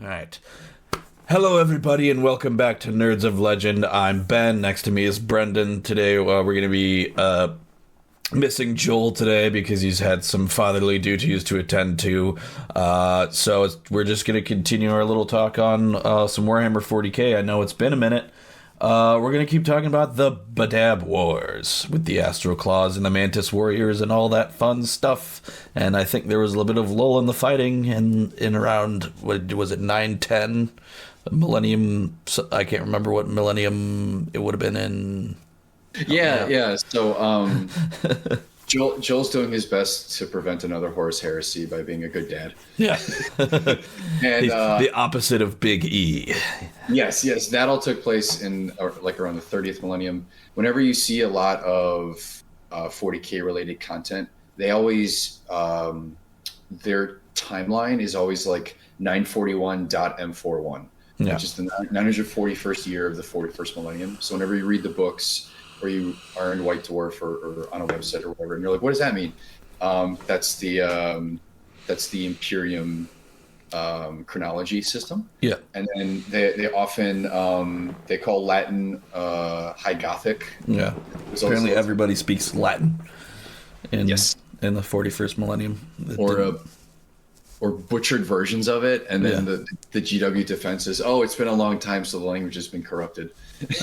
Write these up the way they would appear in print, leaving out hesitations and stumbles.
All right. Hello, everybody, and welcome back to Nerds of Legend. I'm Ben. Next to me is Brendan. Today, we're going to be missing Joel today because he's had some fatherly duties to attend to. We're just going to continue our little talk on some Warhammer 40k. I know it's been a minute. We're going to keep talking about the Badab Wars with the Astral Claws and the Mantis Warriors and all that fun stuff. And I think there was a little bit of lull in the fighting in around, what was it, 910? Millennium, I can't remember what millennium it would have been in. Yeah. So Joel's doing his best to prevent another Horus Heresy by being a good dad. Yeah. And the opposite of Big E. Yes, that all took place in around the 30th millennium. Whenever you see a lot of 40k related content, they always their timeline is always like 941.m41. Yeah. Which is the 941st year of the 41st millennium. So whenever you read the books or you are in White Dwarf or on a website or whatever, and you're like, what does that mean? That's the Imperium chronology system. Yeah. And then they often they call Latin High Gothic. Yeah. Apparently everybody speaks Latin in the 41st millennium. Or butchered versions of it, and then the GW defense is, it's been a long time, so the language has been corrupted.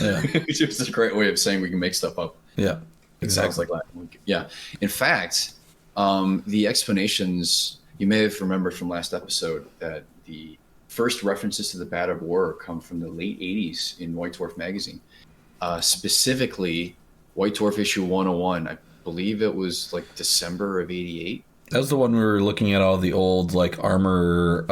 Yeah. Which is a great way of saying we can make stuff up. Yeah, exactly. It sounds like Latin. Yeah. In fact, the explanations, you may have remembered from last episode that the first references to the Badab War come from the late 80s in White Dwarf magazine. Specifically, White Dwarf issue 101. I believe it was like December of 88. That was the one we were looking at all the old like armor,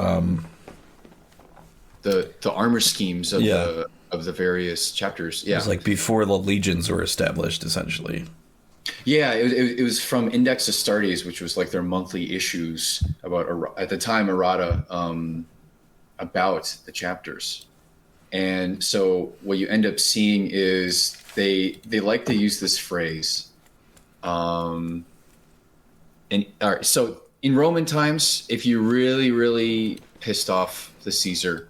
the armor schemes of the various chapters. Yeah, it was like before the legions were established, essentially. Yeah, it was from Index Astartes, which was like their monthly issues about at the time errata about the chapters. And so what you end up seeing is they like to use this phrase. And all right, so in Roman times, if you really, really pissed off the Caesar,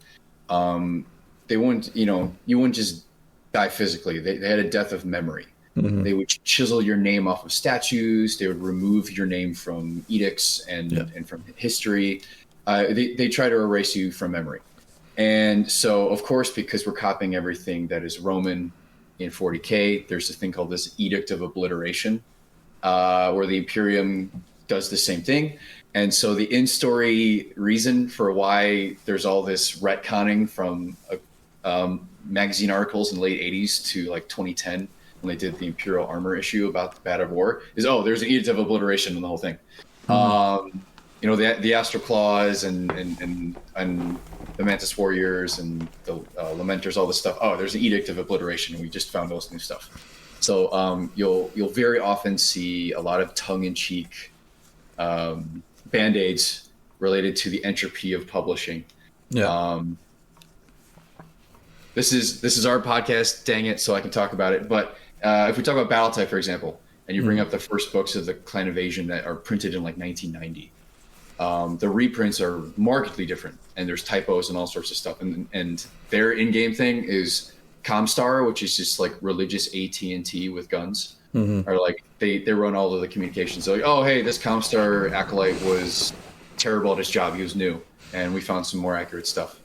they wouldn't, you wouldn't just die physically. They had a death of memory. Mm-hmm. They would chisel your name off of statues. They would remove your name from edicts and from history. They try to erase you from memory. And so, of course, because we're copying everything that is Roman in 40K, there's a thing called this Edict of Obliteration, where the Imperium does the same thing. And so the in-story reason for why there's all this retconning from magazine articles in the late 80s to like 2010 when they did the Imperial Armor issue about the Badab War is, there's an Edict of Obliteration in the whole thing. Mm-hmm. The Astral Claws and the Mantis Warriors and the Lamenters, all this stuff. There's an Edict of Obliteration, and we just found all this new stuff. So you'll very often see a lot of tongue-in-cheek band-aids related to the entropy of publishing. Yeah. This is our podcast, dang it, so I can talk about it. But if we talk about Battletype, for example, and you bring up the first books of the Clan Invasion that are printed in like 1990, the reprints are markedly different, and there's typos and all sorts of stuff. And their in-game thing is Comstar, which is just like religious AT&T with guns. Mm-hmm. Or like they run all of the communications. They're like, hey, this Comstar acolyte was terrible at his job. He was new, and we found some more accurate stuff.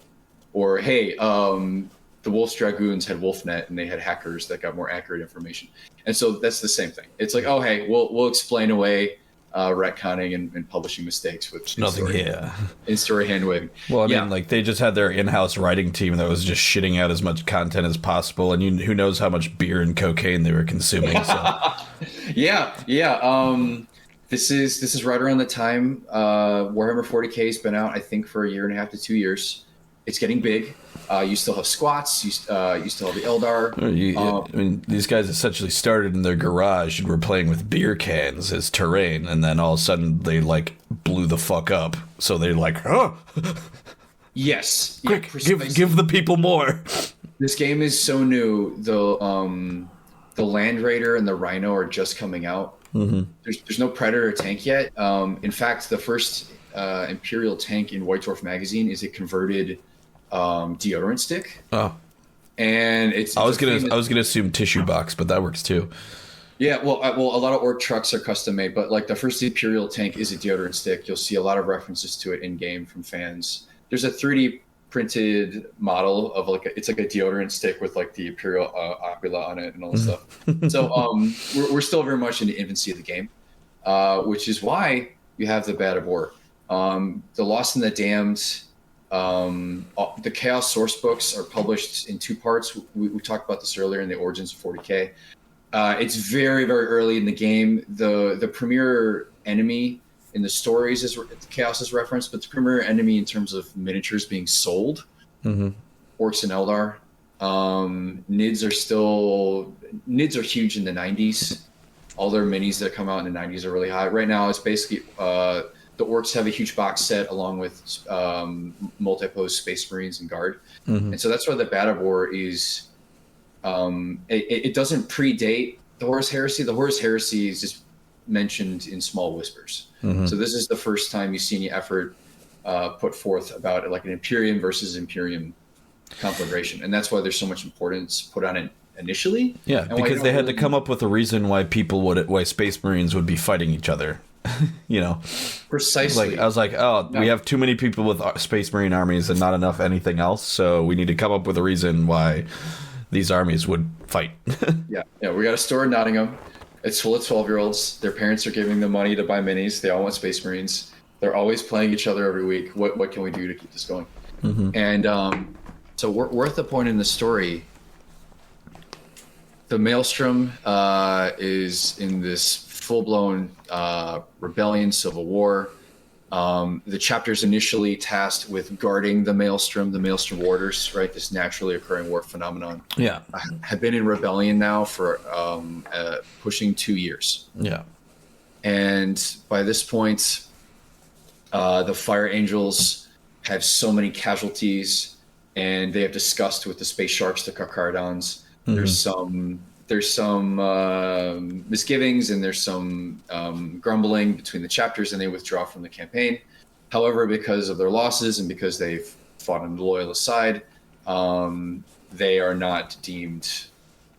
Or hey, the Wolf's Dragoons had WolfNet, and they had hackers that got more accurate information. And so that's the same thing. It's like, hey, we'll explain away retconning and publishing mistakes with in-story hand-waving. Well, I mean, like they just had their in-house writing team that was just shitting out as much content as possible, and who knows how much beer and cocaine they were consuming. So. Yeah. This is right around the time Warhammer 40k has been out, I think, for 1.5 to 2 years. It's getting big. You still have squats. You still have the Eldar. I mean, these guys essentially started in their garage and were playing with beer cans as terrain, and then all of a sudden they like blew the fuck up. So they're like, yes, quick, give the people more. This game is so new. The Land Raider and the Rhino are just coming out. Mm-hmm. There's no Predator tank yet. In fact, the first Imperial tank in White Dwarf magazine is a converted deodorant stick. Oh, And it's I was gonna assume tissue box, but that works too. Yeah, well, a lot of orc trucks are custom made, but like the first Imperial tank is a deodorant stick. You'll see a lot of references to it in game from fans. There's a 3D printed model of it's like a deodorant stick with like the Imperial Aquila on it and all this stuff. So we're still very much in the infancy of the game, which is why you have the Badab War, the Lost and the Damned. The Chaos source books are published in 2 parts. We talked about this earlier in the Origins of 40k. It's very, very early in the game. The premier enemy in the stories is Chaos is referenced, but the premier enemy in terms of miniatures being sold, Orcs and Eldar. Nids are huge in the 90s. All their minis that come out in the 90s are really high. Right now, it's basically the Orcs have a huge box set along with multi-pose Space Marines and Guard, and so that's why the Badab War is. It doesn't predate the Horus Heresy. The Horus Heresy is just mentioned in small whispers. So this is the first time you see any effort put forth about like an Imperium versus Imperium conflagration, and that's why there's so much importance put on it initially. Yeah, because they had to come up with a reason why why Space Marines would be fighting each other. Precisely. I was like, we have too many people with Space Marine armies and not enough anything else, so we need to come up with a reason why these armies would fight. yeah, we got a store in Nottingham. It's full of 12-year-olds. Their parents are giving them money to buy minis. They all want Space Marines. They're always playing each other every week. What can we do to keep this going? And so we're at the point in the story. The Maelstrom is in this full-blown rebellion, civil war. The chapter's initially tasked with guarding the Maelstrom warders, right? This naturally occurring war phenomenon. Yeah. Have been in rebellion now for pushing 2 years. Yeah. And by this point, the Fire Angels have so many casualties, and they have discussed with the Space Sharks, the Carcharodons. There's some misgivings and there's some grumbling between the chapters, and they withdraw from the campaign. However, because of their losses and because they've fought on the loyalist side, they are not deemed,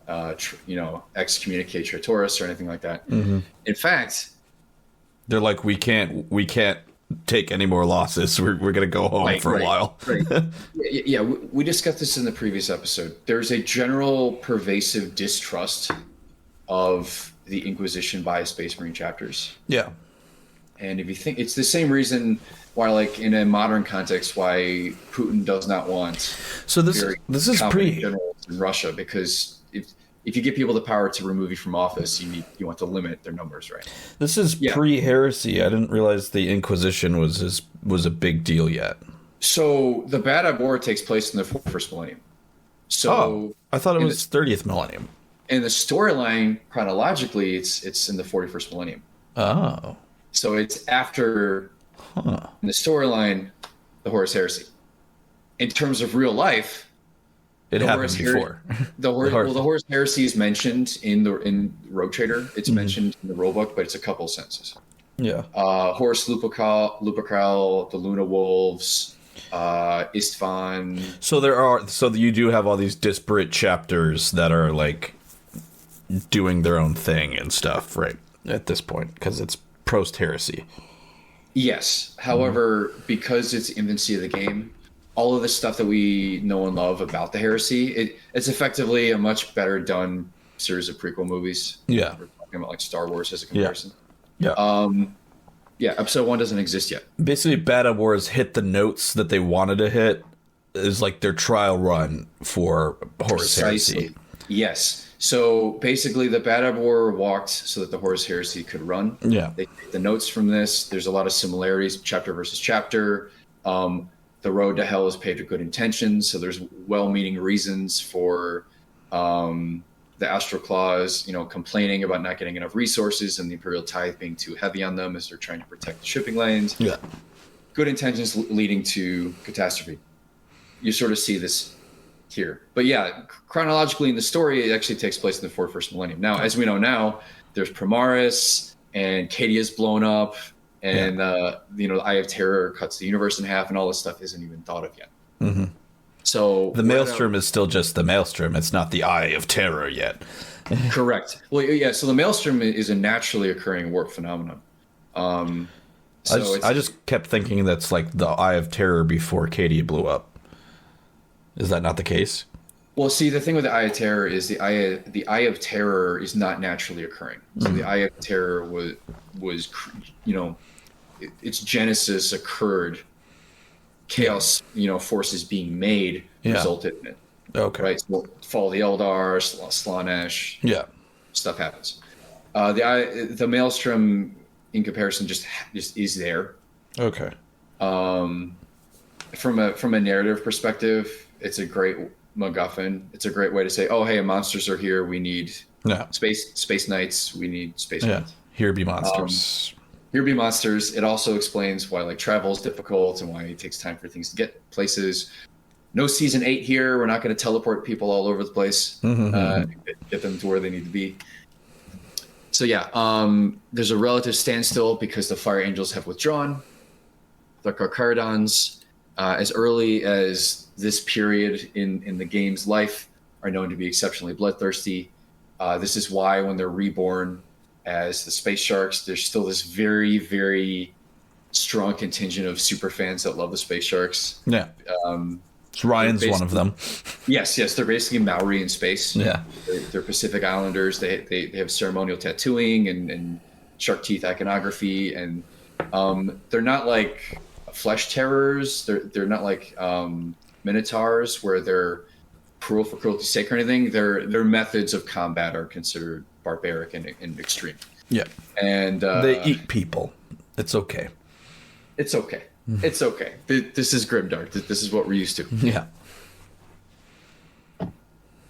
excommunicate Traitoris or anything like that. In fact, they're like, we can't take any more losses. We're gonna go home for a while. Yeah, we discussed this in the previous episode. There's a general pervasive distrust of the Inquisition by Space Marine chapters. Yeah. And if you think it's the same reason why, like in a modern context, why Putin does not want this is pre generals in Russia, because if you give people the power to remove you from office, you want to limit their numbers, right? This is pre-heresy. I didn't realize the Inquisition was a big deal yet. So the Badab War takes place in the first millennium. So I thought it was 30th millennium. In the storyline, chronologically, it's in the 41st millennium. Oh. So it's after in the storyline, the Horus Heresy. In terms of real life, it happened before. The Horus Heresy is mentioned in Rogue Trader. It's mentioned in the rulebook, but it's a couple of sentences. Yeah. Horus Lupercal, the Luna Wolves, Istvan. So you do have all these disparate chapters that are like doing their own thing and stuff, right? At this point, because it's post-heresy. Yes. However, because it's infancy of the game, all of the stuff that we know and love about the heresy, it's effectively a much better done series of prequel movies. Yeah. We're talking about like Star Wars as a comparison. Yeah. Episode 1 doesn't exist yet. Basically, Badab Wars hit the notes that they wanted to hit. Is like their trial run for Horus Heresy. Yes. So basically, the Badab War walked so that the Horus Heresy could run. Yeah. They take the notes from this. There's a lot of similarities, chapter versus chapter. The road to hell is paved with good intentions. So there's well-meaning reasons for the Astral Claws, complaining about not getting enough resources and the Imperial Tithe being too heavy on them as they're trying to protect the shipping lanes. Yeah. Good intentions leading to catastrophe. You sort of see this here. But yeah, chronologically in the story, it actually takes place in the 41st millennium. Now, as we know now, there's Primaris and Cadia's blown up, and the Eye of Terror cuts the universe in half, and all this stuff isn't even thought of yet. So The Maelstrom is still just the Maelstrom. It's not the Eye of Terror yet. correct. Well, yeah. So the Maelstrom is a naturally occurring warp phenomenon. I just kept thinking that's like the Eye of Terror before Katie blew up. Is that not the case? Well, see, the thing with the Eye of Terror is the Eye of Terror is not naturally occurring. So the Eye of Terror was its genesis occurred. Chaos, forces being made resulted in it. Okay. Right. So Fall of the Eldar, Slaanesh. Yeah. Stuff happens. The Maelstrom, in comparison, just is there. Okay. From a narrative perspective, it's a great MacGuffin. It's a great way to say, oh, hey, monsters are here. We need space knights. We need space knights. Here be monsters. Here be monsters. It also explains why travel is difficult and why it takes time for things to get places. No season 8 here. We're not going to teleport people all over the place. Get them to where they need to be. So there's a relative standstill because the Fire Angels have withdrawn. The Carcharodons, as early as this period in the game's life, are known to be exceptionally bloodthirsty. This is why when they're reborn as the Space Sharks, there's still this very, very strong contingent of super fans that love the Space Sharks. Yeah. Ryan's one of them. Yes, they're basically Maori in space. Yeah, they're Pacific Islanders. They have ceremonial tattooing and shark teeth iconography, and they're not like flesh terrors. They're not like minotaurs where they're cruel for cruelty's sake or anything. Their methods of combat are considered barbaric and extreme. Yeah, and they eat people. It's okay. It's okay. It's okay. This is Grimdark. This is what we're used to. Yeah.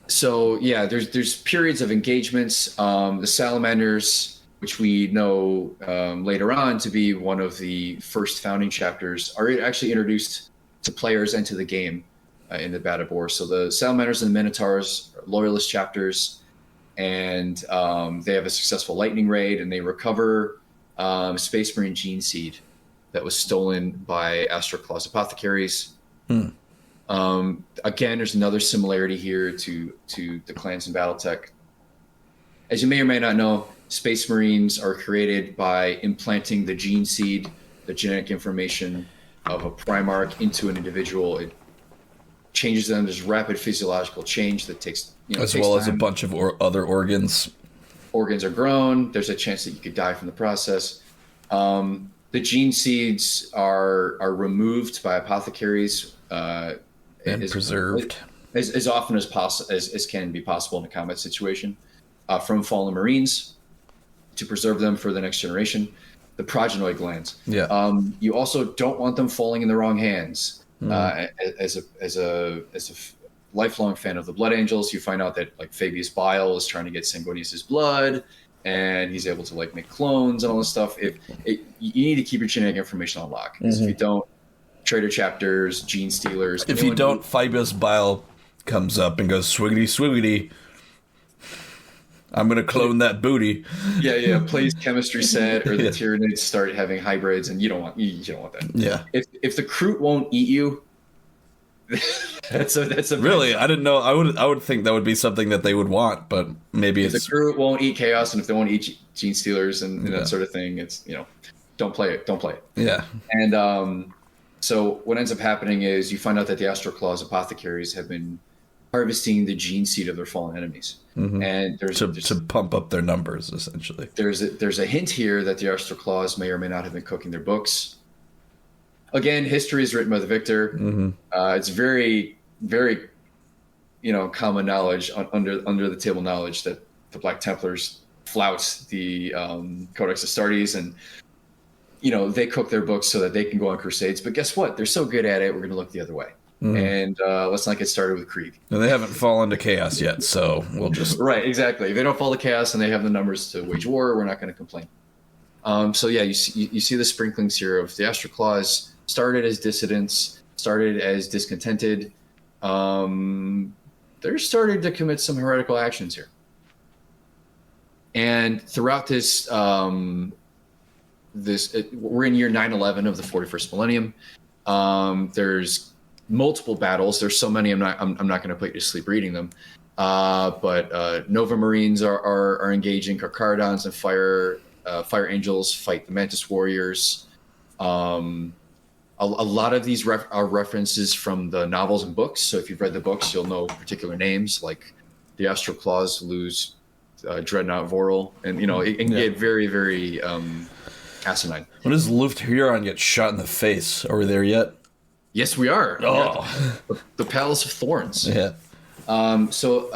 So there's periods of engagements. The Salamanders, which we know later on to be one of the first founding chapters, are actually introduced to players and to the game in the Badab Wars. So the Salamanders and the Minotaurs are loyalist chapters, and they have a successful lightning raid, and they recover Space Marine gene seed that was stolen by Astral Claws apothecaries. Again, there's another similarity here to the clans in BattleTech. As you may or may not know, Space Marines are created by implanting the gene seed, the genetic information of a Primarch into an individual. It changes them. There's rapid physiological change that takes as well as a bunch of other organs. Organs are grown. There's a chance that you could die from the process. The gene seeds are removed by apothecaries and preserved as often as can be possible in a combat situation from fallen Marines to preserve them for the next generation. The progenoid glands. Yeah. You also don't want them falling in the wrong hands. As a lifelong fan of the Blood Angels, you find out that like Fabius Bile is trying to get Sanguinius's blood, and he's able to like make clones and all this stuff. You need to keep your genetic information on lock. Because if you don't, traitor chapters, gene stealers. If you don't, Fabius Bile comes up and goes swiggity swiggity. I'm gonna clone that booty. Yeah. Plays chemistry set, or the Tyranids start having hybrids, and you don't want that. Yeah. If the Kroot won't eat you, that's a really. I didn't know. I would think that would be something that they would want, but maybe if the Kroot won't eat chaos, and if they won't eat gene stealers and that sort of thing, it's don't play it. Don't play it. Yeah. And so what ends up happening is you find out that the Astral Claws apothecaries have been harvesting the gene seed of their fallen enemies, and there's to pump up their numbers. Essentially, there's a hint here that the Astral Claws may or may not have been cooking their books. Again, history is written by the victor. It's very, very, common knowledge under the table knowledge that the Black Templars flout the Codex Astartes, and they cook their books so that they can go on crusades. But guess what? They're so good at it, we're going to look the other way. And let's not get started with Krieg. And they haven't fallen to chaos yet, so we'll just right, exactly. If they don't fall to chaos and they have the numbers to wage war, we're not going to complain. So you see the sprinklings here of the Astral Claws. Started as dissidents, started as discontented. They're starting to commit some heretical actions here. And throughout this, we're in year 911 of the 41st millennium. There's multiple battles. There's so many. I'm not going to put you to sleep reading them. But Nova Marines are engaging. Carcardons and Fire Angels fight the Mantis Warriors. A lot of these are references from the novels and books. So if you've read the books, you'll know particular names like the Astral Claws lose Dreadnought Vorel, and it can get very, very asinine. When does Luft Huron get shot in the face? Are we there yet? Yes, we are. Oh, the Palace of Thorns. Yeah. So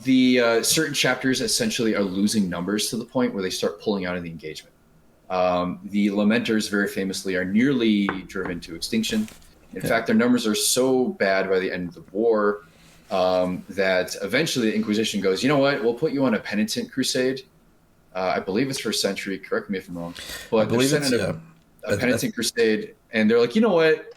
the certain chapters essentially are losing numbers to the point where they start pulling out of the engagement. The Lamenters, very famously, are nearly driven to extinction. In fact, their numbers are so bad by the end of the war that eventually the Inquisition goes, you know what, we'll put you on a penitent crusade. I believe it's first century, correct me if I'm wrong. But they're sending a penitent crusade, and they're like, you know what,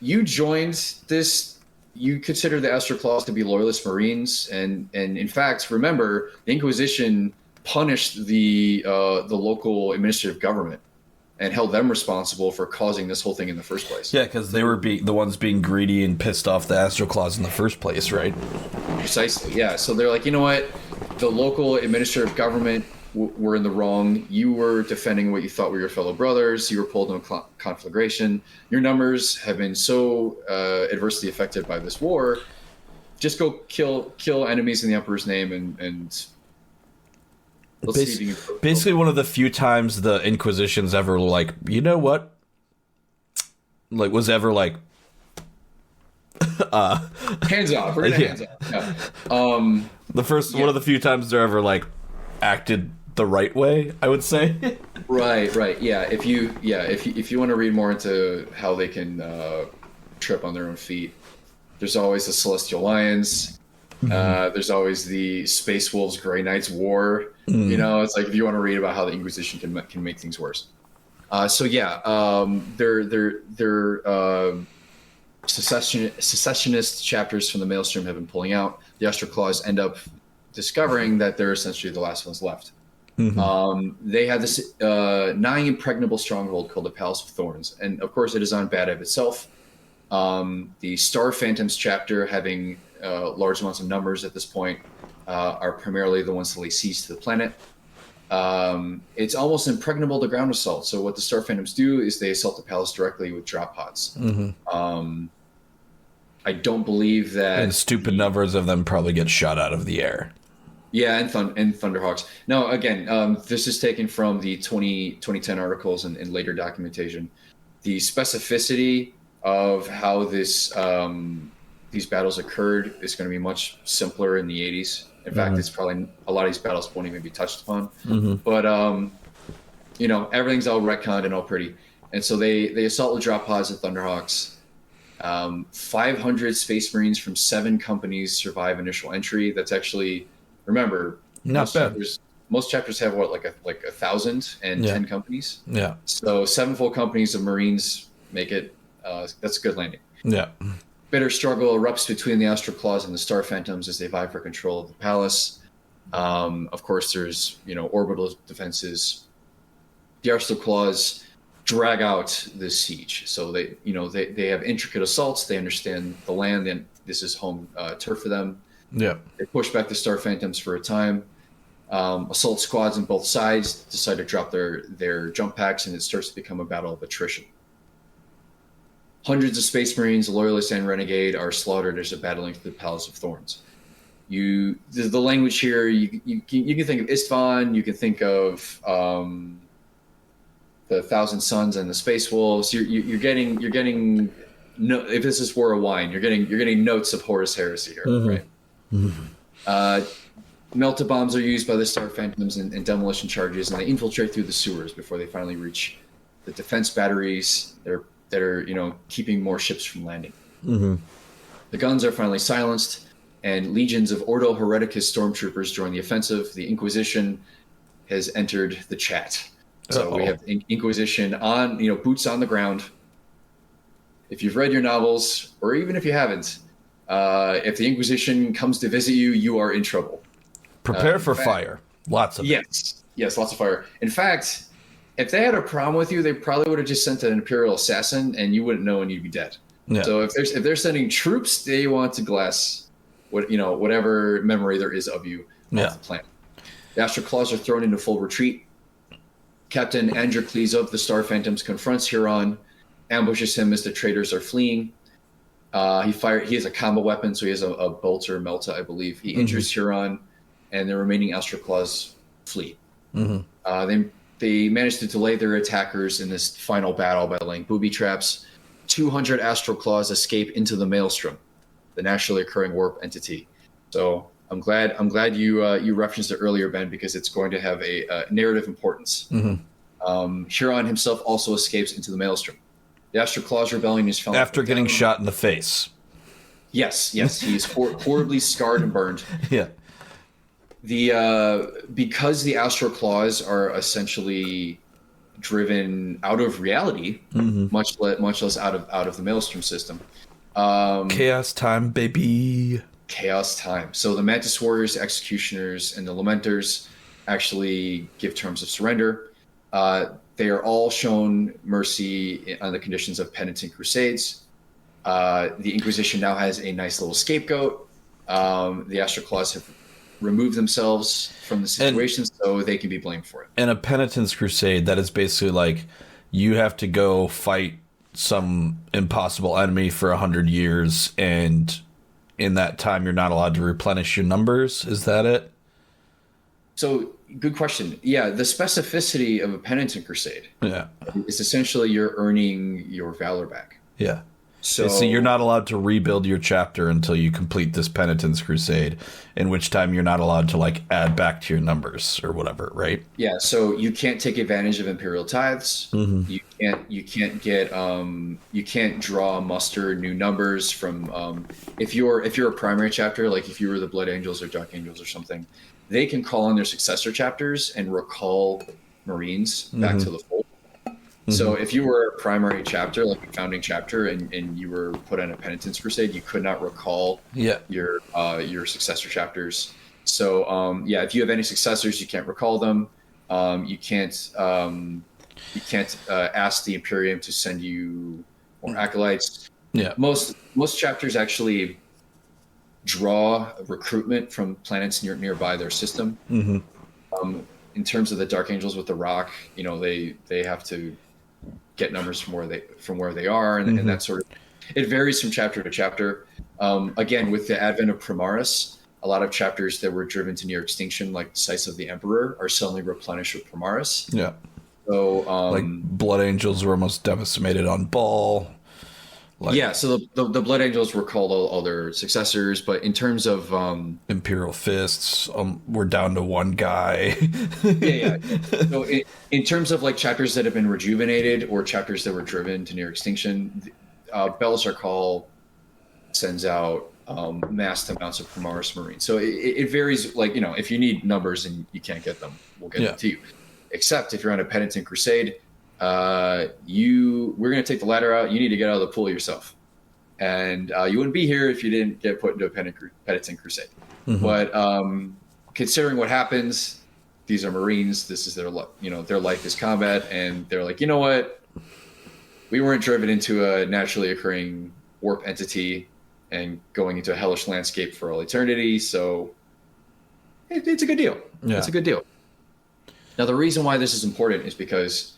you joined this, you consider the Astral Claws to be loyalist Marines, and in fact, remember, the Inquisition punished the local administrative government and held them responsible for causing this whole thing in the first place. Yeah, because they were the ones being greedy and pissed off the Astral Claws in the first place, right? Precisely, yeah. So they're like, you know what? The local administrative government were in the wrong. You were defending what you thought were your fellow brothers. You were pulled into a conflagration. Your numbers have been so adversely affected by this war. Just go kill enemies in the Emperor's name and basically one of the few times the Inquisition's ever like, you know what? Like, was ever like hands off. We're gonna hands off. Yeah. One of the few times they're ever like acted the right way, I would say. Right. Yeah. If you want to read more into how they can trip on their own feet, there's always the Celestial Lions. There's always the Space Wolves Grey Knights War. It's like if you want to read about how the Inquisition can make things worse. Their secessionist chapters from the Maelstrom have been pulling out. The Astral Claws end up discovering that they're essentially the last ones left. They have this nigh impregnable stronghold called the Palace of Thorns, and of course it is on Badab itself. The Star Phantoms chapter, having large amounts of numbers at this point, are primarily the ones that lay siege to the planet. It's almost impregnable to ground assault. So what the Star Phantoms do is they assault the palace directly with drop pods. I don't believe that... And stupid numbers of them probably get shot out of the air. Yeah, and Thunderhawks. No, again, this is taken from the 2010 articles and later documentation. The specificity of how these battles occurred is going to be much simpler in the 80s. In fact, it's probably a lot of these battles won't even be touched upon. But everything's all retconned and all pretty, and so they assault with drop pods and Thunderhawks. 500 Space Marines from 7 companies survive initial entry. That's actually, remember, not bad. Most chapters have like 1,010 companies. Yeah. So 7 full companies of Marines make it. That's a good landing. Yeah. Bitter struggle erupts between the Astral Claws and the Star Phantoms as they vie for control of the palace. Of course, there's orbital defenses. The Astral Claws drag out this siege, so they have intricate assaults. They understand the land, and this is home turf for them. Yeah, they push back the Star Phantoms for a time. Assault squads on both sides decide to drop their jump packs, and it starts to become a battle of attrition. Hundreds of Space Marines, Loyalists, and Renegade are slaughtered as they're battling for the Palace of Thorns. The language here, you can think of Istvan, you can think of the Thousand Suns and the Space Wolves. You're getting if this is War of Wine, you're getting notes of Horus Heresy here, right? Melta bombs are used by the Star Phantoms and demolition charges, and they infiltrate through the sewers before they finally reach the defense batteries that are keeping more ships from landing. The guns are finally silenced, and legions of Ordo Hereticus stormtroopers join the offensive. The Inquisition has entered the chat. So we have Inquisition on, boots on the ground. If you've read your novels, or even if you haven't, if the Inquisition comes to visit you, you are in trouble. Prepare for fire. Lots of it. Yes, lots of fire. In fact, if they had a problem with you, they probably would have just sent an Imperial assassin, and you wouldn't know, and you'd be dead. Yeah. So if they're sending troops, they want to glass whatever memory there is of you off the planet. The Astral Claws are thrown into full retreat. Captain Androcles of the Star Phantoms confronts Huron, ambushes him as the traitors are fleeing. He has a combo weapon, so he has a bolt or melta, I believe. He injures Huron, and the remaining Astral Claws flee. They manage to delay their attackers in this final battle by laying booby traps. 200 Astral Claws escape into the Maelstrom, the naturally occurring warp entity. So I'm glad you referenced it earlier, Ben, because it's going to have a narrative importance. Huron himself also escapes into the Maelstrom. The Astral Claws rebellion is found after getting shot in the face. Yes, he is horribly scarred and burned. Yeah. Because the Astral Claws are essentially driven out of reality, much less out of the Maelstrom system. Chaos time, baby. Chaos time. So the Mantis Warriors, Executioners, and the Lamenters actually give terms of surrender. They are all shown mercy on the conditions of penitent crusades. The Inquisition now has a nice little scapegoat. The Astral Claws have removed themselves from the situation, so they can be blamed for it. And a penitence crusade, that is basically like you have to go fight some impossible enemy for 100 years, and in that time you're not allowed to replenish your numbers. Is that it? So, good question. Yeah, the specificity of a penitent crusade is essentially you're earning your valor back. Yeah. So you're not allowed to rebuild your chapter until you complete this penitence crusade, in which time you're not allowed to like add back to your numbers or whatever, right? Yeah, so you can't take advantage of imperial tithes. You can't draw muster new numbers from if you're a primary chapter, like if you were the Blood Angels or Dark Angels or something, they can call on their successor chapters and recall Marines back to the fold. So if you were a primary chapter, like a founding chapter, and you were put on a penitence crusade, you could not recall your successor chapters. So if you have any successors, you can't recall them. You can't ask the Imperium to send you more acolytes. Yeah. Most chapters actually draw recruitment from planets nearby their system. In terms of the Dark Angels with the Rock, they have to get numbers from where they are, and that sort of, it varies from chapter to chapter. Again, with the advent of Primaris, a lot of chapters that were driven to near extinction, like the Sites of the Emperor, are suddenly replenished with Primaris. Yeah. So, like Blood Angels were almost decimated on Ball. So the Blood Angels were called all their successors, but in terms of Imperial Fists, we're down to one guy. So in terms of like chapters that have been rejuvenated or chapters that were driven to near extinction, Belisar Call sends out massed amounts of Primaris Marines. So it varies. Like, if you need numbers and you can't get them, we'll get them to you. Except if you're on a penitent crusade, we're going to take the ladder out. You need to get out of the pool yourself, and you wouldn't be here if you didn't get put into a penitent crusade. But considering what happens, these are Marines. This is their life is combat, and they're like, you know what? We weren't driven into a naturally occurring warp entity and going into a hellish landscape for all eternity. So it's a good deal. Yeah. It's a good deal. Now, the reason why this is important is because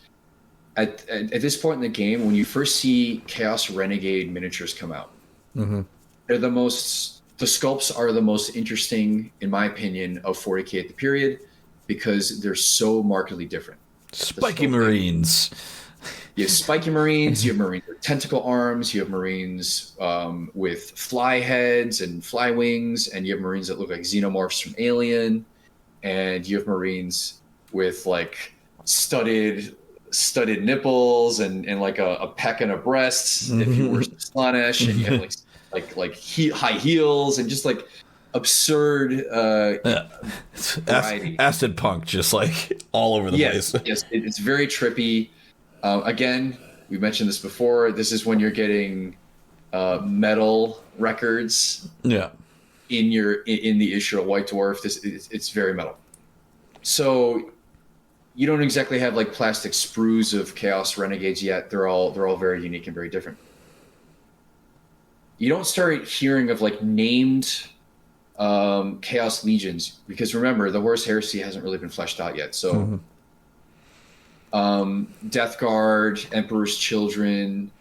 at this point in the game, when you first see Chaos Renegade miniatures come out, they're the sculpts are the most interesting, in my opinion, of 40k at the period, because they're so markedly different. Spiky Marines. You have spiky Marines, you have Marines with tentacle arms, you have Marines with fly heads and fly wings, and you have Marines that look like xenomorphs from Alien, and you have Marines with like studded nipples and like a peck and a breast if you were Slaanesh, and you have like high heels and just like absurd acid punk just like all over the place. Yes, it's very trippy. Again, we mentioned this before. This is when you're getting metal records. Yeah. In the issue of White Dwarf, it's very metal. So you don't exactly have like plastic sprues of Chaos Renegades yet. They're all very unique and very different. You don't start hearing of like named Chaos Legions, because remember, the Horus Heresy hasn't really been fleshed out yet. So Death Guard, Emperor's Children,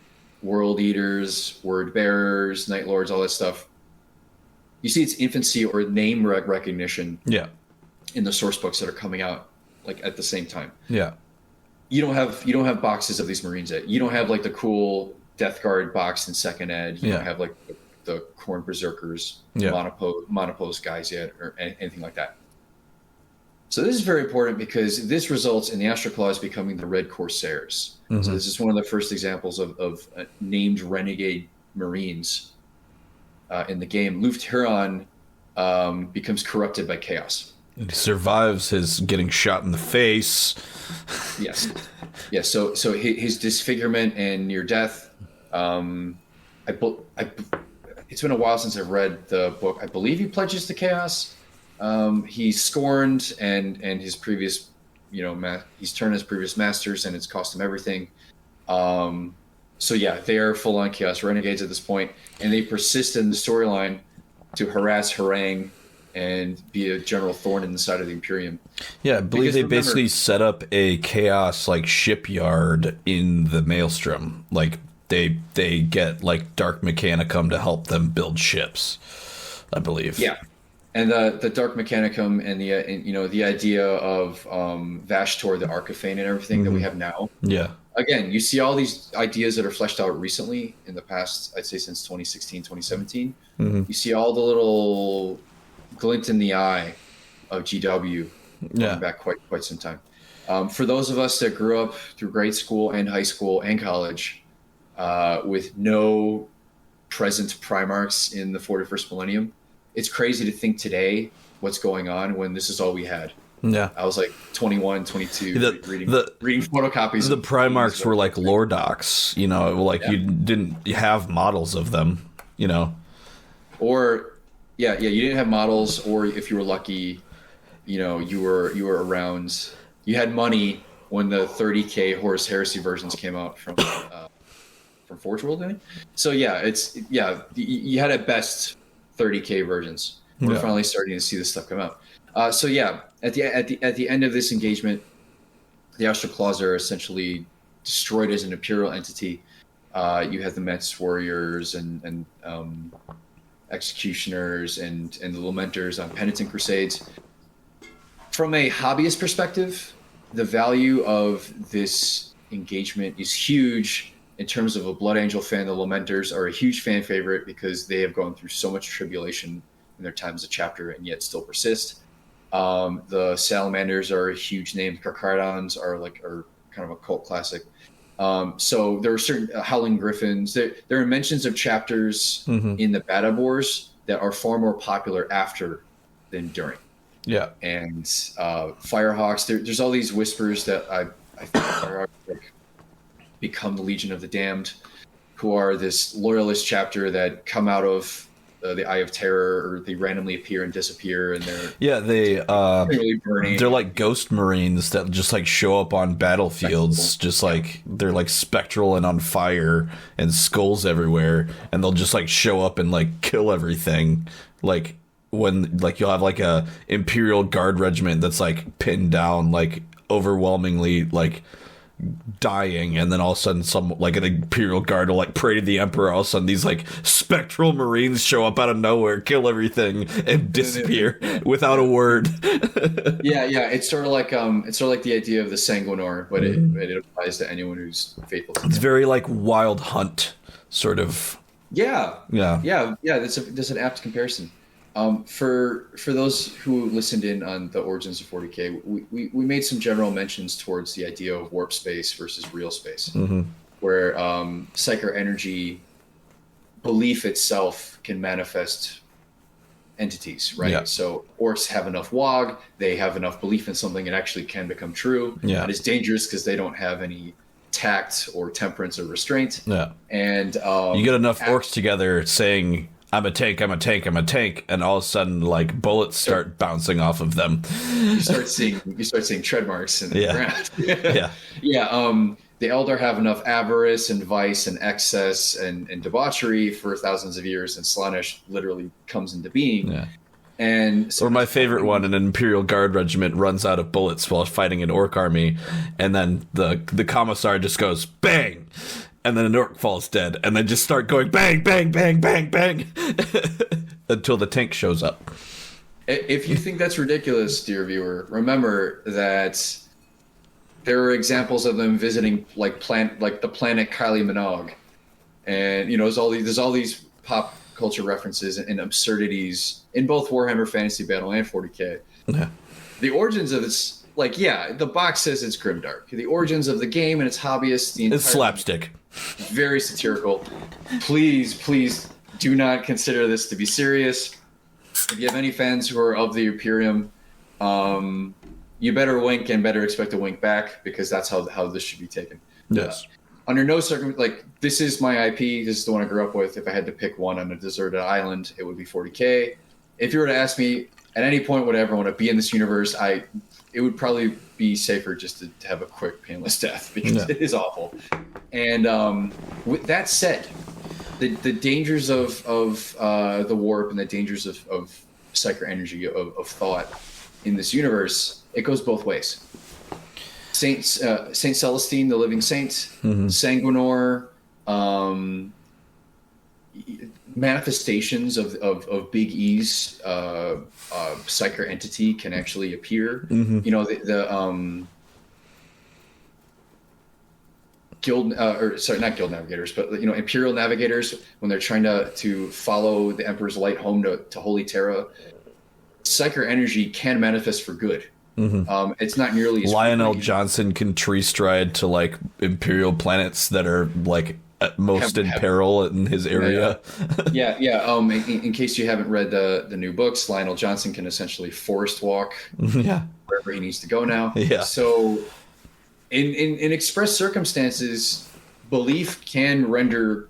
World Eaters, Word Bearers, Night Lords, all that stuff. You see its infancy or name recognition in the source books that are coming out like at the same time. Yeah. You don't have boxes of these Marines yet. You don't have like the cool Death Guard box in second ed. You don't have like the Khorne Berserkers, monopose guys yet, or anything like that. So this is very important because this results in the Astral Claws becoming the Red Corsairs. So this is one of the first examples of named renegade Marines in the game. Luft Huron becomes corrupted by chaos. He survives his getting shot in the face. Yes. So his disfigurement and near death. It's been a while since I've read the book. I believe he pledges to chaos. He's scorned, and his previous, he's turned his previous masters, and it's cost him everything. So yeah, they are full on chaos renegades at this point, and they persist in the storyline to harass, harangue, and be a general thorn in the side of the Imperium. Yeah, I believe they basically set up a chaos like shipyard in the Maelstrom. Like they get like Dark Mechanicum to help them build ships, I believe. Yeah. And the Dark Mechanicum and the idea of Vashtor, the Archifane, and everything that we have now. Yeah. Again, you see all these ideas that are fleshed out recently in the past, I'd say since 2016, 2017. You see all the little glint in the eye of GW going back quite some time. For those of us that grew up through grade school and high school and college with no present Primarchs in the 41st millennium, it's crazy to think today what's going on when this is all we had. Yeah. I was like 21, 22, reading photocopies. The Primarchs were like lore docs, you didn't have models of them, Or, you didn't have models, or if you were lucky, you were around. You had money when the 30k Horus Heresy versions came out from Forge World, I think. So you had at best 30k versions. We're finally starting to see this stuff come out. At the end of this engagement, the Astral Claws are essentially destroyed as an imperial entity. You have the Metz warriors and executioners and the lamenters on penitent crusades. From a hobbyist perspective, the value of this engagement is huge. In terms of a Blood Angel fan, the lamenters are a huge fan favorite because they have gone through so much tribulation in their time as a chapter and yet still persist. The salamanders are a huge name. Carcardons are kind of a cult classic. So there are certain Howling Griffins. There are mentions of chapters in the Badab Wars that are far more popular after than during. Yeah. And Firehawks, there's all these whispers that I think Firehawks become the Legion of the Damned, who are this loyalist chapter that come out of the Eye of Terror, or they randomly appear and disappear, and they're like ghost marines that just like show up on battlefields, just like they're like spectral and on fire and skulls everywhere, and they'll just like show up and like kill everything. Like when like you'll have like a Imperial Guard regiment that's like pinned down, like overwhelmingly like dying, and then all of a sudden some like an Imperial Guard will like pray to the Emperor. All of a sudden these like spectral marines show up out of nowhere, kill everything, and disappear without a word. It's sort of like the idea of the Sanguinor, but it applies to anyone who's faithful to it's very like Wild Hunt sort of. That's an apt comparison. For those who listened in on the origins of 40k, we made some general mentions towards the idea of warp space versus real space, where psychic energy belief itself can manifest entities, right? Yeah. So orcs have enough WOG, they have enough belief in something, it actually can become true. Yeah. And it's dangerous because they don't have any tact or temperance or restraint. Yeah. And you get enough orcs together saying, I'm a tank, I'm a tank, I'm a tank, and all of a sudden, like, bullets start bouncing off of them. You start seeing tread marks in the ground. Yeah. Yeah. The Eldar have enough avarice and vice and excess and debauchery for thousands of years, and Slaanesh literally comes into being. Yeah. And so or my favorite one, an Imperial Guard regiment runs out of bullets while fighting an Orc army, and then the commissar just goes bang, and then an Orc falls dead, and then just start going bang, bang, bang, bang, bang, until the tank shows up. If you think that's ridiculous, dear viewer, remember that there are examples of them visiting like the planet Kylie Minogue, and there's all these pop culture references and absurdities in both Warhammer Fantasy Battle and 40k. Yeah. The origins of this, the box says it's grimdark. The origins of the game and its hobbyists, it's slapstick, very satirical. Please do not consider this to be serious. If you have any fans who are of the Imperium, you better wink and better expect a wink back, because that's how this should be taken. Yes. Under no circumstance, this is my IP. This is the one I grew up with. If I had to pick one on a deserted island, it would be 40k. If you were to ask me at any point, would I ever want to be in this universe, it would probably be safer just to have a quick, painless death, because it is awful. And with that said, the dangers of the warp and the dangers of psychic energy, of thought in this universe, it goes both ways. Saint Celestine, the Living Saint, Sanguinor, manifestations of Big E's psychic entity can actually appear. The guild, not guild navigators, but Imperial navigators, when they're trying to follow the Emperor's light home to Holy Terra, psychic energy can manifest for good. It's not nearly as Lionel Johnson can tree stride to like Imperial planets that are like at most in peril in his area. In case you haven't read the new books, Lionel Johnson can essentially forest walk wherever he needs to go now. So in express circumstances, belief can render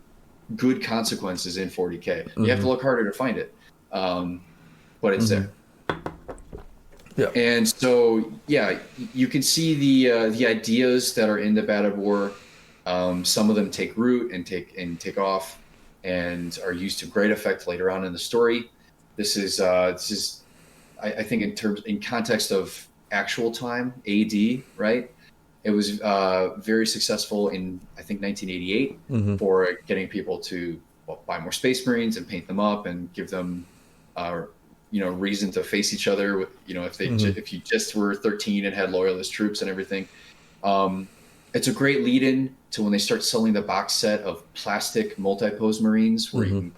good consequences in 40k. You have to look harder to find it, but it's there. Yeah. And so, you can see the ideas that are in the Badab War. Some of them take root and take off, and are used to great effect later on in the story. This is I think in context of actual time, AD, right? It was very successful in, I think, 1988 for getting people to buy more Space Marines and paint them up and give them reason to face each other with, if you just were 13 and had loyalist troops and everything. It's a great lead-in to when they start selling the box set of plastic multi-pose Marines where you can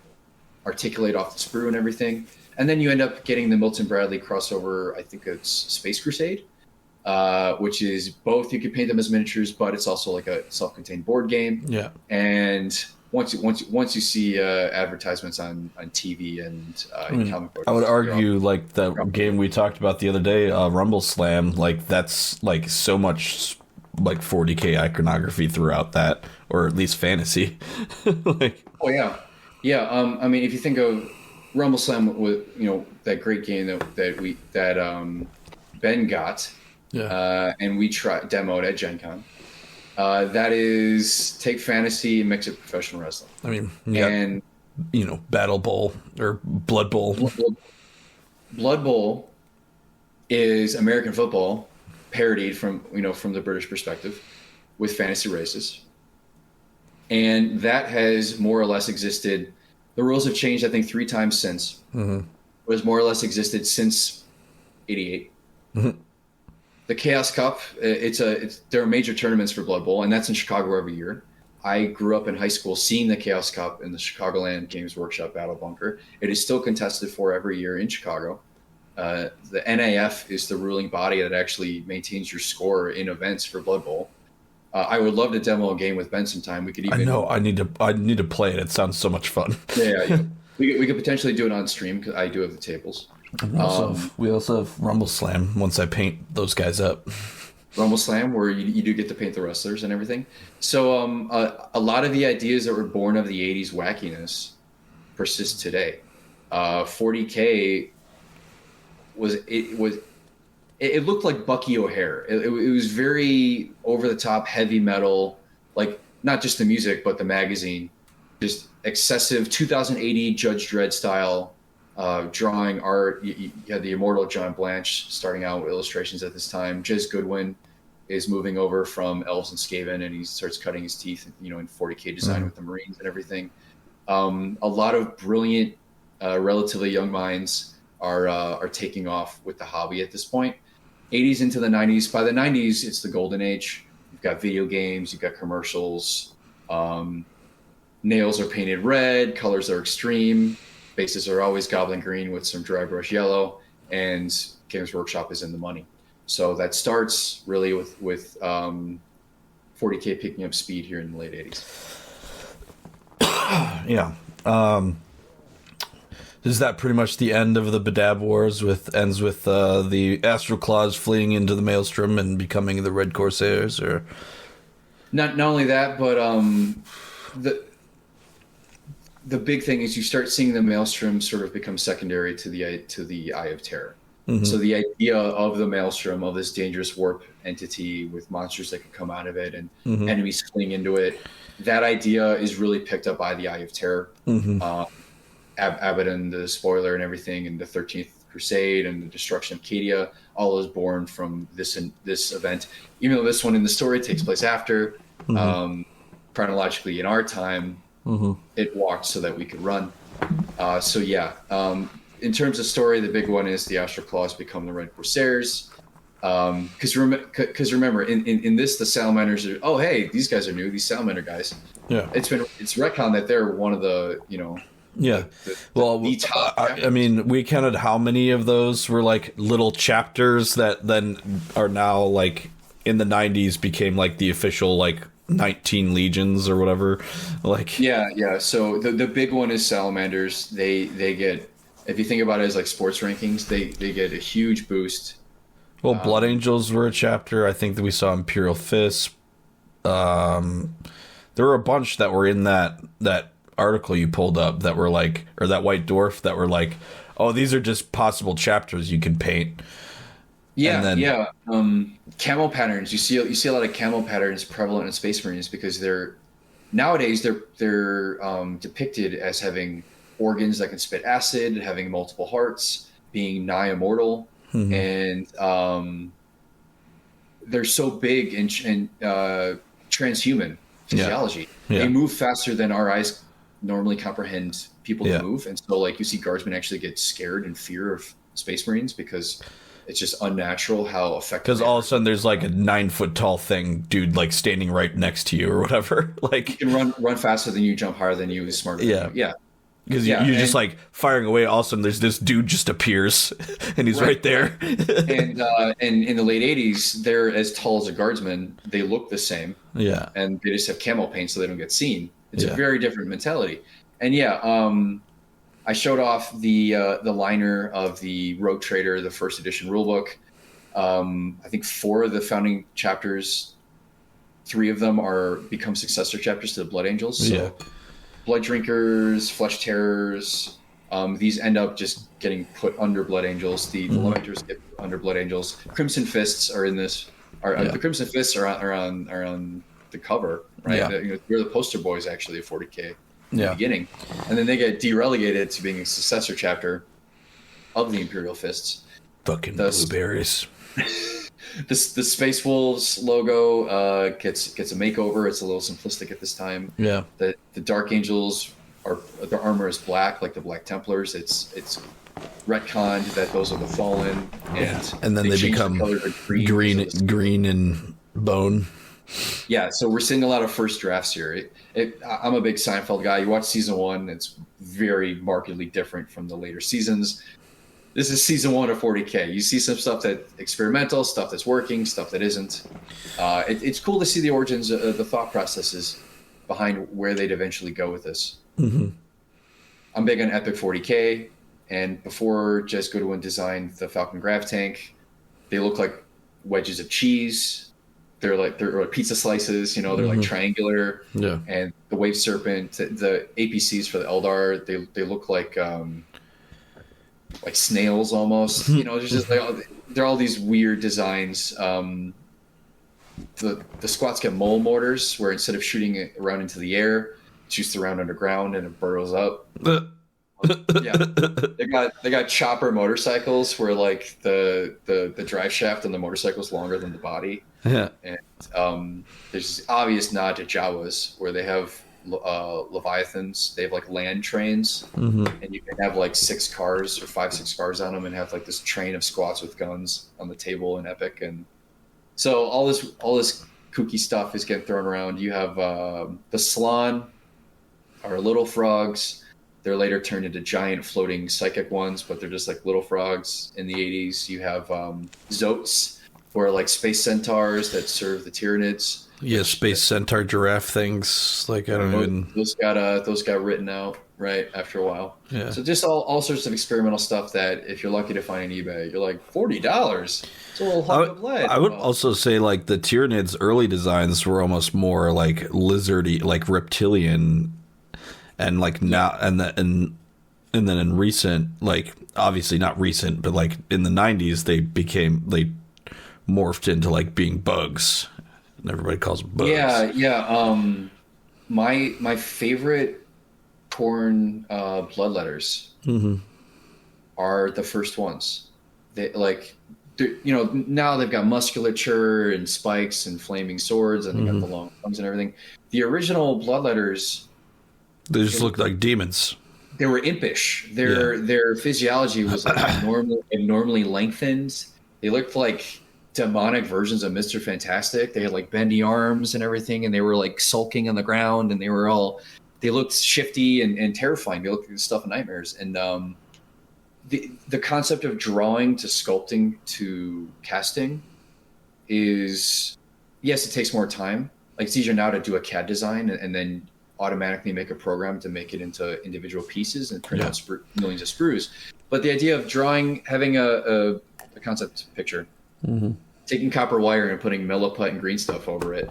articulate off the sprue and everything. And then you end up getting the Milton Bradley crossover, I think it's Space Crusade, which is both, you can paint them as miniatures, but it's also like a self-contained board game. Yeah. And once you see advertisements on TV and in comic books, I would argue like the game we talked about the other day, Rumble Slam, like that's like so much like 40k iconography throughout that, or at least fantasy. I mean, if you think of Rumble Slam with that great game that Ben got, and we demoed at Gen Con. That is take fantasy and mix it with professional wrestling. I mean, and Battle Bowl or Blood Bowl. Blood Bowl is American football parodied from the British perspective with fantasy races, and that has more or less existed. The rules have changed, I think, 3 times since. It has more or less existed since '88. The Chaos Cup, there are major tournaments for Blood Bowl, and that's in Chicago every year. I grew up in high school seeing the Chaos Cup in the Chicagoland Games Workshop Battle Bunker. It is still contested for every year in Chicago. The NAF is the ruling body that actually maintains your score in events for Blood Bowl. I would love to demo a game with Ben sometime. We could even. I know. I need to play it. It sounds so much fun. We could potentially do it on stream because I do have the tables. We also have Rumble Slam once I paint those guys up. Rumble Slam, where you do get to paint the wrestlers and everything. So a lot of the ideas that were born of the 80s wackiness persist today. 40k it looked like Bucky O'Hare. It was very over the top, heavy metal, like not just the music but the magazine, just excessive 2080 Judge Dredd style drawing art. You had the immortal John Blanche starting out with illustrations at this time. Jez Goodwin is moving over from Elves and Skaven, and he starts cutting his teeth, in 40k design with the Marines and everything. A lot of brilliant, relatively young minds are taking off with the hobby at this point. 80s into the 90s. By the 90s, it's the golden age. You've got video games, you've got commercials. Nails are painted red, colors are extreme, bases are always goblin green with some dry brush yellow, and Games Workshop is in the money. So that starts really with 40k picking up speed here in the late 80s. Yeah. Is that pretty much the end of the Badab Wars? Ends with the Astral Claws fleeing into the Maelstrom and becoming the Red Corsairs, or not only that, but the big thing is you start seeing the Maelstrom sort of become secondary to the Eye of Terror. Mm-hmm. So the idea of the Maelstrom, of this dangerous warp entity with monsters that could come out of it and enemies fleeing into it, that idea is really picked up by the Eye of Terror. Mm-hmm. Abaddon, the spoiler and everything, and the 13th Crusade and the destruction of Cadia, all is born from this event. Even though this one in the story takes place after, chronologically in our time, it walked so that we could run. In terms of story, the big one is the Astral Claws become the Red Corsairs. Because remember, in this, the Salamanders are, oh, hey, these guys are new, these Salamander guys. Yeah. It's retconned that they're one of the, Yeah. I mean, we counted how many of those were like little chapters that then are now like in the 90s became like the official like 19 legions or whatever. Like yeah. So the big one is Salamanders. They get, if you think about it as like sports rankings, they get a huge boost. Well, Blood Angels were a chapter. I think that we saw Imperial Fists. There were a bunch that were in that article you pulled up that were like, or that White Dwarf that were like, oh, these are just possible chapters you can paint. Camo patterns. You see a lot of camo patterns prevalent in Space Marines because nowadays they're depicted as having organs that can spit acid, having multiple hearts, being nigh immortal, and they're so big and transhuman physiology. Yeah. They move faster than our eyes normally comprehend people to move, and so like you see guardsmen actually get scared in fear of Space Marines because it's just unnatural how effective. Because all of a sudden there's like a 9 foot tall dude like standing right next to you or whatever. Like you can run faster than you, jump higher than you, is smarter. Than you. Yeah. Because you're just like firing away. All of a sudden there's this dude just appears and he's right there. and in the late 80s, they're as tall as a guardsman. They look the same. Yeah. And they just have camo paint so they don't get seen. It's a very different mentality. And I showed off the liner of the Rogue Trader, the first edition rulebook. I think 4 of the founding chapters, 3 of them become successor chapters to the Blood Angels. So Blood Drinkers, Flesh Terrors, these end up just getting put under Blood Angels. The Lamenters get under Blood Angels. Crimson Fists are in this. The Crimson Fists are on the cover, right? Yeah. They're the poster boys actually of 40k in the beginning, and then they get derelegated to being a successor chapter of the Imperial Fists. Fucking blueberries. The Space Wolves logo gets a makeover. It's a little simplistic at this time. Yeah. The Dark Angels their armor is black, like the Black Templars. It's retconned that those are the Fallen, and then they become green and bone. Yeah, so we're seeing a lot of first drafts here. I'm a big Seinfeld guy. You watch season 1; it's very markedly different from the later seasons. This is season 1 of 40k. You see some stuff that's experimental, stuff that's working, stuff that isn't. It's cool to see the origins, the thought processes behind where they'd eventually go with this. Mm-hmm. I'm big on Epic 40k, and before Jez Goodwin designed the Falcon Grav tank, they look like wedges of cheese. They're like pizza slices, they're like triangular. Yeah. And the Wave Serpent, the APCs for the Eldar, they look like like snails almost. There's just like they're all these weird designs. The squats get mole mortars, where instead of shooting it around into the air, it shoots around underground and it burrows up. Yeah, they got chopper motorcycles where like the drive shaft on the motorcycle is longer than the body. Yeah. And there's this obvious nod to Jawas where they have Leviathans. They have like land trains, and you can have like 6 cars or 5-6 cars on them, and have like this train of squats with guns on the table in Epic. And so all this kooky stuff is getting thrown around. You have the Slan, are little frogs. They're later turned into giant floating psychic ones, but they're just like little frogs in the 80s. You have Zotes, who are like space centaurs that serve the Tyranids. Yeah, space centaur giraffe things. Like, I don't even... Those got written out right after a while. Yeah. So just all sorts of experimental stuff that if you're lucky to find on eBay, you're like, $40. It's a little hunk of lead. I would also say like the Tyranids' early designs were almost more like lizardy, like reptilian, and like not, and then in recent, like obviously not recent, but like in the 90s they morphed into like being bugs. And everybody calls them bugs. Yeah. My favorite Khorne bloodletters are the first ones. They now they've got musculature and spikes and flaming swords, and they got the long tongues and everything. The original bloodletters, they just looked like demons. They were impish. Their physiology was like abnormally lengthened. They looked like demonic versions of Mr. Fantastic. They had like bendy arms and everything, and they were like sulking on the ground, and they looked shifty and terrifying. They looked like the stuff of nightmares. And the concept of drawing to sculpting to casting is, yes, it takes more time. Like it's easier now to do a CAD design and then automatically make a program to make it into individual pieces and print out millions of sprues. But the idea of having a concept picture, taking copper wire and putting milliput and green stuff over it,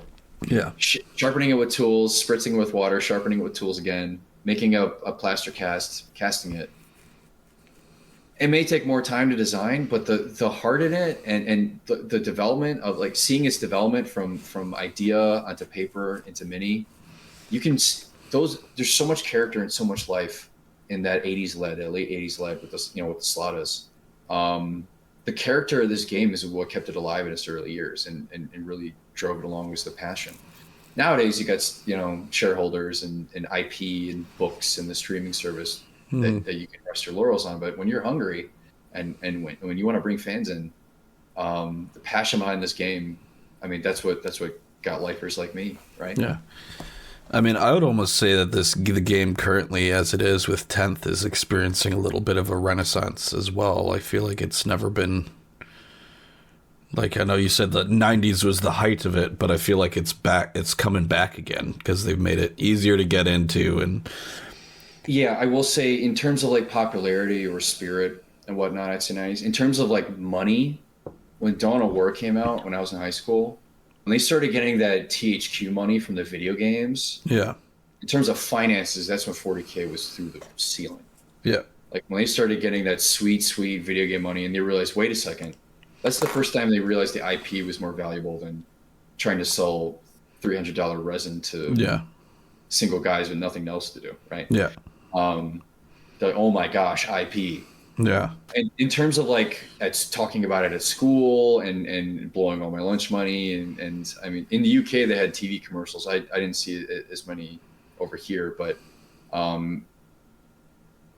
sharpening it with tools, spritzing it with water, sharpening it with tools again, making a plaster cast, casting it. It may take more time to design, but the heart in it and the development of like seeing its development from idea onto paper into mini, there's so much character and so much life in that late 80s lead with this, with the Slatas. The character of this game is what kept it alive in its early years and really drove it along was the passion. Nowadays, you got shareholders and IP and books and the streaming service that you can rest your laurels on. But when you're hungry and when you want to bring fans in, the passion behind this game, I mean, that's what got lifers like me, right? Yeah. I mean, I would almost say that the game currently, as it is with 10th, is experiencing a little bit of a renaissance as well. I feel like it's never been... Like, I know you said the 90s was the height of it, but I feel like it's coming back again because they've made it easier to get into. And yeah, I will say in terms of like popularity or spirit and whatnot, I'd say 90s. In terms of like money, when Dawn of War came out when I was in high school, when they started getting that THQ money from the video games, in terms of finances, that's when 40k was through the ceiling. Yeah. Like when they started getting that sweet video game money and they realized, wait a second, that's the first time they realized the IP was more valuable than trying to sell $300 resin to single guys with nothing else to do, right? Yeah. They're like, oh my gosh, IP. Yeah. And in terms of like talking about it at school and blowing all my lunch money and I mean in the UK they had TV commercials. I didn't see it as many over here, but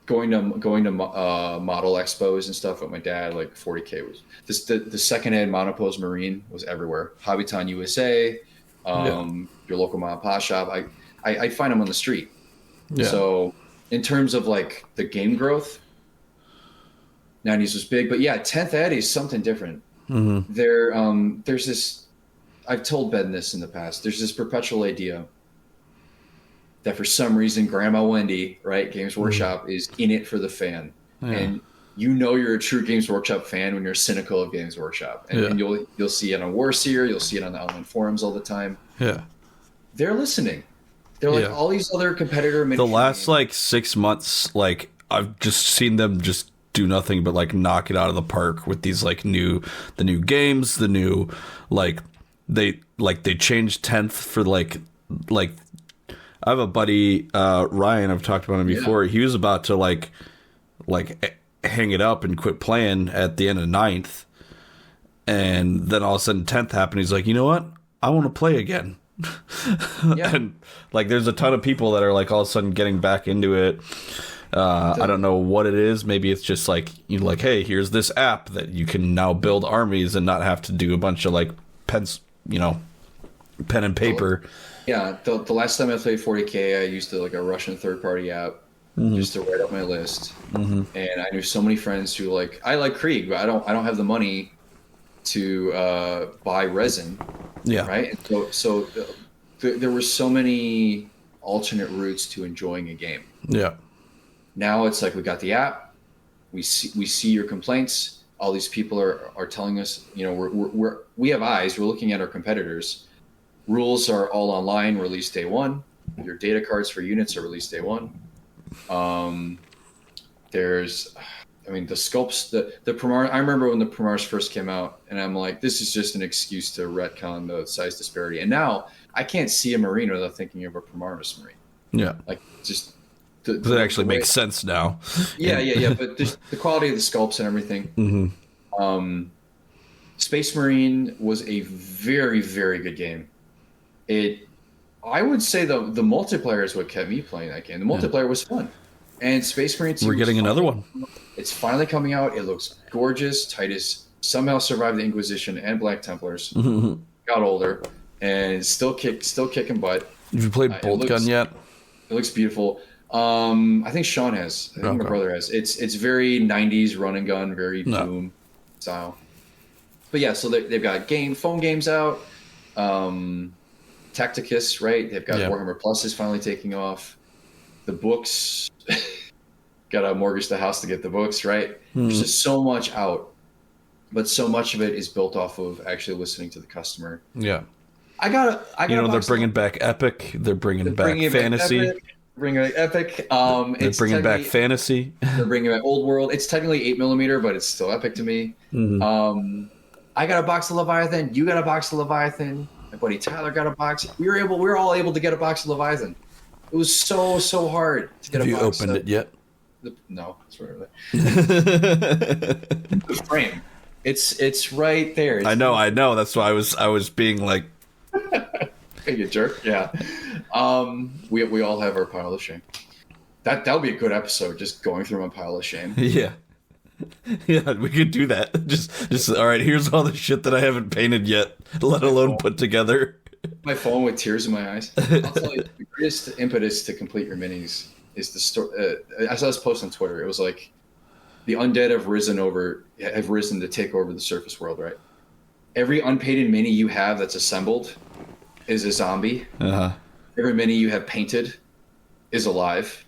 going to model expos and stuff with my dad, like 40k was the secondhand monopose marine was everywhere. Hobbyton USA, your local mom and pop shop. I find them on the street. Yeah. So in terms of like the game growth, 90s was big, but yeah, 10th Ed is something different. There's this, I've told Ben this in the past, there's this perpetual idea that for some reason Grandma Wendy, right, Games Workshop is in it for the fan. And you're a true Games Workshop fan when you're cynical of Games Workshop. And you'll see it on Warseer, you'll see it on the online forums all the time. Yeah. They're listening. They're like all these other competitor the last like 6 months, like I've just seen them just do nothing but like knock it out of the park with these like the new games, the new they changed 10th for like I have a buddy Ryan, I've talked about him before. He was about to like hang it up and quit playing at the end of 9th, and then all of a sudden 10th happened. He's like, you know what, I want to play again. And like there's a ton of people that are like all of a sudden getting back into it. I don't know what it is. Maybe it's just like, like, hey, here's this app that you can now build armies and not have to do a bunch of like pen and paper. Yeah, the last time I played 40k, I used a Russian third-party app just to write up my list. And I knew so many friends who I like Krieg, but I don't have the money to buy resin. Yeah. Right. And so there were so many alternate routes to enjoying a game. Yeah. Now it's like we got the app, we see your complaints. All these people are telling us, we have eyes. We're looking at our competitors. Rules are all online, released day one. Your data cards for units are released day one. The sculpts, the Primars. I remember when the Primars first came out, and I'm like, this is just an excuse to retcon the size disparity. And now I can't see a Marine without thinking of a Primaris Marine. Yeah, just that actually makes sense now. Yeah. But the quality of the sculpts and everything. Space Marine was a very, very good game. I would say the multiplayer is what kept me playing that game. The multiplayer was fun, and Space Marine 2. We're getting another one. It's finally coming out. It looks gorgeous. Titus somehow survived the Inquisition and Black Templars. Got older and still kicking butt. Have you played Bolt Gun yet? It looks beautiful. I think Sean has. I think my brother has. It's very 90s run and gun, very Doom style. But yeah, so they've got phone games out. Tacticus, right? They've got Warhammer Plus is finally taking off. The books, got to mortgage the house to get the books, right? There's just so much out, but so much of it is built off of actually listening to the customer. Yeah, I got. They're bringing back Epic. They're bringing back Fantasy. Bringing back Epic. They're bringing back Fantasy. They're bringing back Old World. It's technically 8mm, but it's still Epic to me. I got a box of Leviathan. You got a box of Leviathan. My buddy Tyler got a box. We were all able to get a box of Leviathan. It was so hard to get a box. Have you opened it yet? No, it's right over there. The frame. It's right there. I know. That's why I was being like, hey, you jerk. Yeah. We all have our pile of shame. That would be a good episode, just going through my pile of shame. Yeah. Yeah, we could do that. Just all right, here's all the shit that I haven't painted yet, let alone put together. My phone with tears in my eyes. I'll tell you, the greatest impetus to complete your minis is the story. I saw this post on Twitter. It was like, the undead have risen to take over the surface world, right? Every unpainted mini you have that's assembled is a zombie. Every mini you have painted is alive.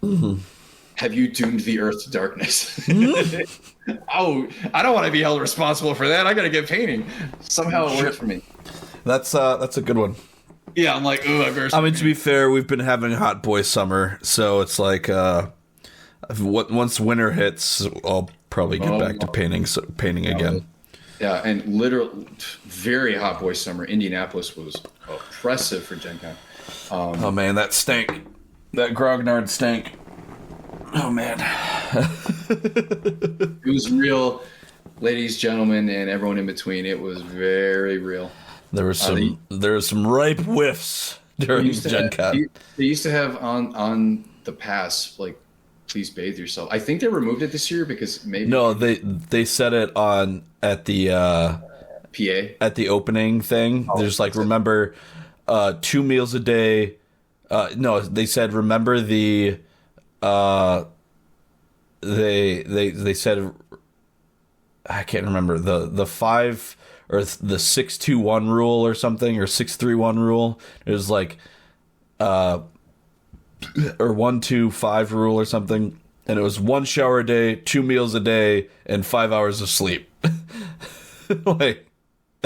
Have you doomed the earth to darkness? Oh, I don't want to be held responsible for that. I got to get painting. Somehow it worked for me. That's a good one. Yeah, I'm like, ooh, I better. I mean, to be fair, we've been having hot boy summer, so it's like, once winter hits, I'll probably get back to painting again. Yeah, and literally, very hot boy summer. Indianapolis was oppressive for Gen Con. Oh man, that stank. That grognard stank. Oh man. It was real, ladies, gentlemen, and everyone in between. It was very real. There was some ripe whiffs during Gen Con. They used to have on the pass, like, please bathe yourself. I think they removed it this year because maybe. No, they said it at the PA at the opening thing. There's like, remember 2 meals a day. No, they said remember the. They said, I can't remember the 5 or the 6-2-1 rule or something, or 6-3-1 rule. It was like or 1-2-5 rule or something, and it was 1 shower a day, 2 meals a day, and 5 hours of sleep. Like,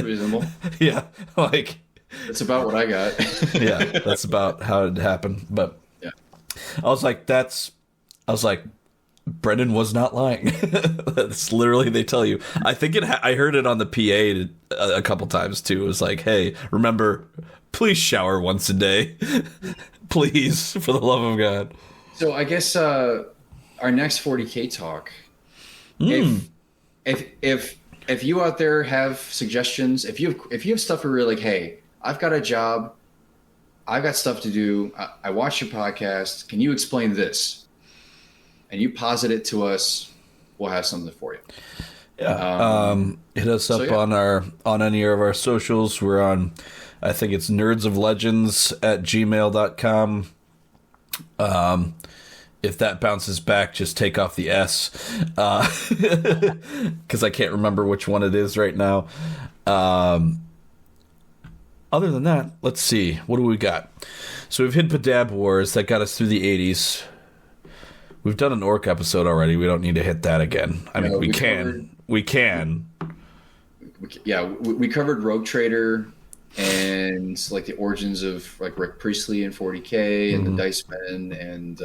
reasonable. Yeah, like that's about what I got. Yeah, that's about how it happened. But yeah, I was like, Brendan was not lying. That's literally, they tell you. I think I heard it on the PA a couple times too. It was like, hey, remember, please shower once a day. Please, for the love of God. So I guess our next 40k talk, if you out there have suggestions, if you have stuff where you're like, hey, I've got a job, I've got stuff to do, I watch your podcast, can you explain this? And you posit it to us, we'll have something for you. Yeah. Hit us up on any of our socials. We're on, I think it's nerdsoflegends@gmail.com. If that bounces back, just take off the S, because I can't remember which one it is right now. Other than that, let's see. What do we got? So we've hit Badab Wars. That got us through the 80s. We've done an orc episode already. We don't need to hit that again. I mean, we can. Yeah, we covered Rogue Trader and like the origins of like Rick Priestley and 40k and the Dice Men and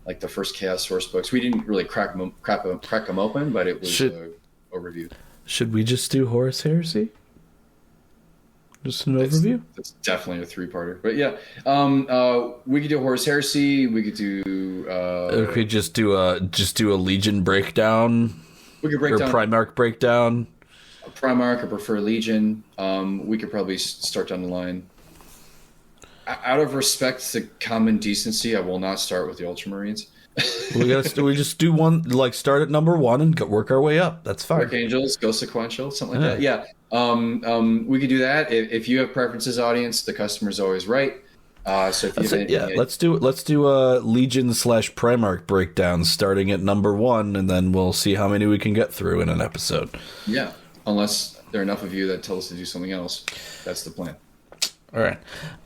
like the first Chaos Source books. We didn't really crack them open, but it was a review. Should we just do Horus Heresy? Just an overview? That's definitely a 3-parter. But yeah, we could do Horus Heresy. We could do. We could just do a Legion breakdown. We could break down Primarch breakdown. Primarch, I prefer Legion. We could probably start down the line. Out of respect to common decency, I will not start with the Ultramarines. we just do one, like start at number 1 and work our way up. That's fine. Archangels, go sequential, something like that. Yeah. We could do that. If you have preferences, audience, the customer's always right. So if you let's do a Legion / Primarch breakdown starting at number 1, and then we'll see how many we can get through in an episode. Yeah, unless there are enough of you that tell us to do something else. That's the plan. All right.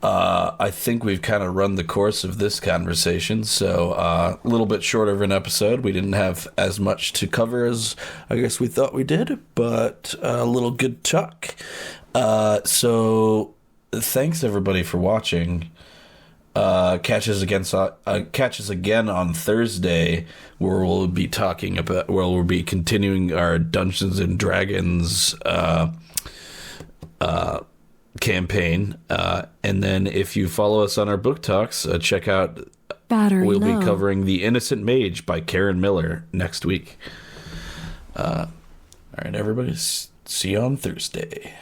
I think we've kind of run the course of this conversation, so a little bit shorter of an episode. We didn't have as much to cover as I guess we thought we did, but a little good talk. So thanks everybody for watching. Catch us again on Thursday, where we'll be continuing our Dungeons and Dragons campaign, and then if you follow us on our book talks, check out we'll be covering The Innocent Mage by Karen Miller next week. All right, everybody, see you on Thursday.